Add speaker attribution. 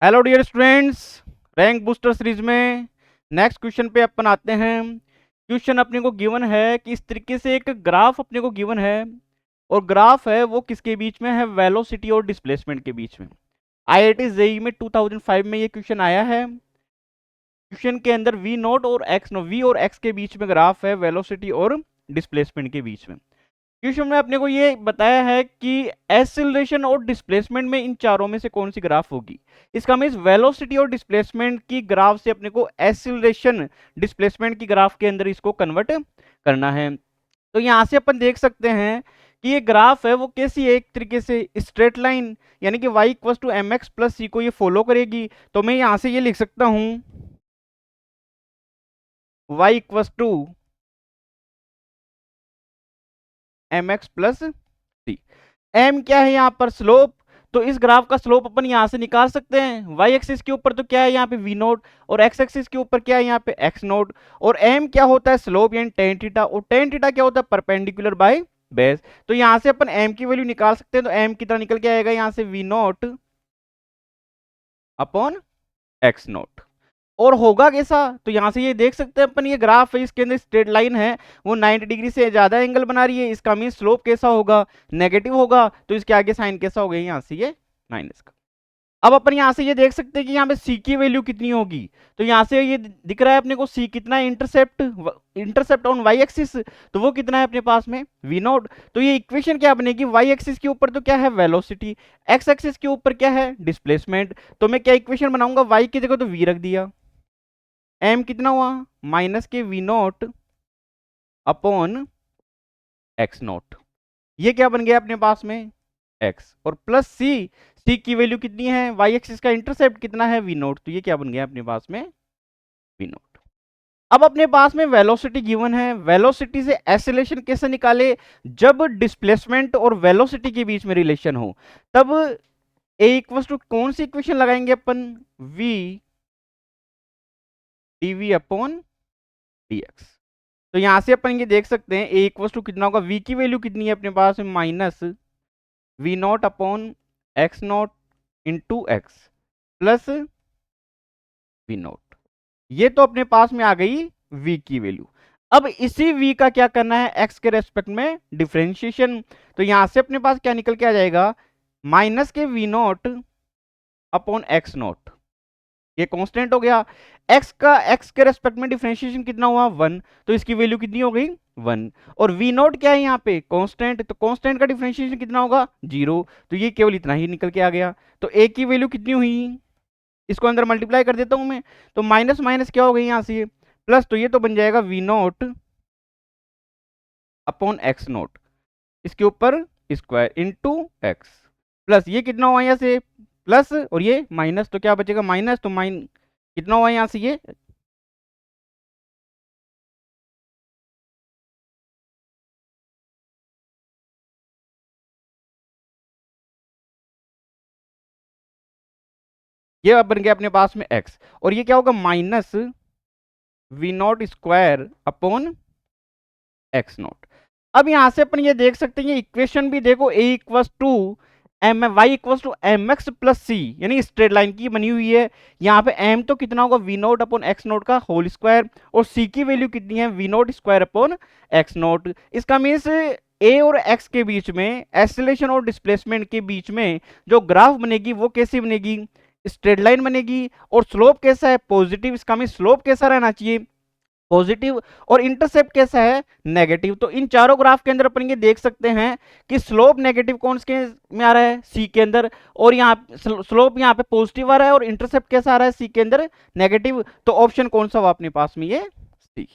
Speaker 1: Hello dear students, rank booster series में next question पे अपन आते हैं। क्वेश्चन अपने को गिवन है कि इस तरीके से एक ग्राफ अपने को गिवन है और ग्राफ है वो किसके बीच में है, वेलोसिटी और डिस्प्लेसमेंट के बीच में। आईआईटी जेईई में 2005 में ये क्वेश्चन आया है। क्वेश्चन के अंदर वी नोट और एक्स नो वी और एक्स के बीच में ग्राफ है, वेलोसिटी और डिस्प्लेसमेंट के बीच में। क्वेश्चन में अपने को ये बताया है कि एक्सीलरेशन और डिस्प्लेसमेंट में इन चारों में से कौन सी ग्राफ होगी। इसका मींस वेलोसिटी और डिस्प्लेसमेंट की ग्राफ से अपने को एक्सीलरेशन डिस्प्लेसमेंट की ग्राफ के अंदर इसको कन्वर्ट करना है। तो यहां से अपन देख सकते हैं कि ये ग्राफ है वो कैसी है, एक तरीके से स्ट्रेट लाइन, यानी कि y equal to M x plus C को ये फॉलो करेगी। तो मैं यहां से ये लिख सकता हूं y equal to M x plus c. M क्या है यहाँ पर, स्लोप। तो इस ग्राफ का स्लोप अपन यहां से निकाल सकते हैं। वाई एक्सिस के ऊपर तो क्या है यहाँ पे वी नोट, और एक्स एक्सिस के ऊपर क्या है यहाँ पे एक्स नोट। और एम क्या होता है, स्लोप यानी टेन थीटा, और टेन थीटा क्या होता है, परपेंडिकुलर बाय बेस। तो यहां से अपन एम की वैल्यू निकाल सकते हैं। तो एम कितना निकल के आएगा यहाँ से, v nought upon x nought. और होगा कैसा, तो यहां से ये देख सकते हैं अपन, ये ग्राफ है इसके अंदर स्ट्रेट लाइन है वो 90 डिग्री से ज्यादा एंगल बना रही है। इसका मीन स्लोप कैसा होगा, नेगेटिव होगा। तो इसके आगे साइन कैसा होगा, यहां से ये माइनस का। अब अपन यहां से ये देख सकते हैं कि यहाँ पे सी की वैल्यू कितनी होगी। तो यहां से ये दिख रहा है अपने को सी कितना है, इंटरसेप्ट ऑन वाई एक्सिस, तो वो कितना है अपने पास में वी नोट। तो ये इक्वेशन क्या बनेगी, वाई एक्सिस के ऊपर तो क्या है वेलोसिटी, एक्स एक्सिस के ऊपर क्या है डिस्प्लेसमेंट। तो मैं क्या इक्वेशन बनाऊंगा, वाई की जगह तो वी रख दिया, एम कितना हुआ माइनस के v nought upon x nought. ये क्या बन गया अपने पास में एक्स, और प्लस सी, सी की वैल्यू कितनी है, वाई एक्सिस का इंटरसेप्ट कितना है वी नोट। तो ये क्या बन गया अपने पास में वी नोट। अब अपने पास में वेलोसिटी गिवन है, वेलोसिटी से एक्सेलरेशन कैसे निकाले, जब डिस्प्लेसमेंट और वेलोसिटी के बीच में रिलेशन हो तब ए इक्वल टू कौन सी इक्वेशन लगाएंगे अपन, वी डीवी अपॉन डीएक्स। तो यहां से अपन ये देख सकते हैं ए इक्वल टू कितना होगा, वी की वैल्यू कितनी है अपने पास में minus v nought upon x nought into x plus v nought. ये तो अपने पास में आ गई v की वैल्यू। अब इसी v का क्या करना है, x के रेस्पेक्ट में डिफरेंशिएशन। तो यहां से अपने पास क्या निकल के आ जाएगा, माइनस के v not upon x not, ये कांस्टेंट हो गया। x के रेस्पेक्ट में डिफरेंशिएशन कितना हुआ 1, तो इसकी वैल्यू कितनी हो गई 1। और v नॉट क्या है यहाँ पे कांस्टेंट, तो कांस्टेंट का डिफरेंशिएशन कितना होगा 0, तो ये केवल इतना ही निकल के आ गया। तो a की वैल्यू कितनी हुई, इसको अंदर मल्टीप्लाई कर देता हूं मैं, तो माइनस माइनस क्या हो गई यहां से प्लस, तो ये तो बन जाएगा v nought upon x nought, इसके ऊपर स्क्वायर इंटू एक्स प्लस ये कितना हुआ यहाँ से प्लस, और ये माइनस, तो क्या बचेगा माइनस, तो कितना हुआ यहाँ से ये अब बन गया अपने पास में x, और ये क्या होगा minus v nought square upon x nought. अब यहां से अपन ये देख सकते हैं, ये इक्वेशन भी देखो a equal to M Y equal to M x plus C, यानी स्ट्रेट लाइन की बनी हुई है। यहाँ पे m तो कितना होगा v nought upon x nought का होल स्क्वायर, और c की वैल्यू कितनी है v nought square upon x nought. इसका मीन्स a और x के बीच में, एक्सेलरेशन और डिस्प्लेसमेंट के बीच में जो ग्राफ बनेगी वो कैसी बनेगी, स्ट्रेट लाइन बनेगी। और स्लोप कैसा है पॉजिटिव, इसका मीन्स स्लोप कैसा रहना चाहिए पॉजिटिव, और इंटरसेप्ट कैसा है नेगेटिव। तो इन चारों ग्राफ के अंदर अपन ये देख सकते हैं कि स्लोप नेगेटिव कौन के में आ रहा है सी के अंदर, और यहाँ स्लोप यहाँ पे पॉजिटिव आ रहा है, और इंटरसेप्ट कैसा आ रहा है सी के अंदर नेगेटिव। तो ऑप्शन कौन सा हुआ अपने पास में, ये सी।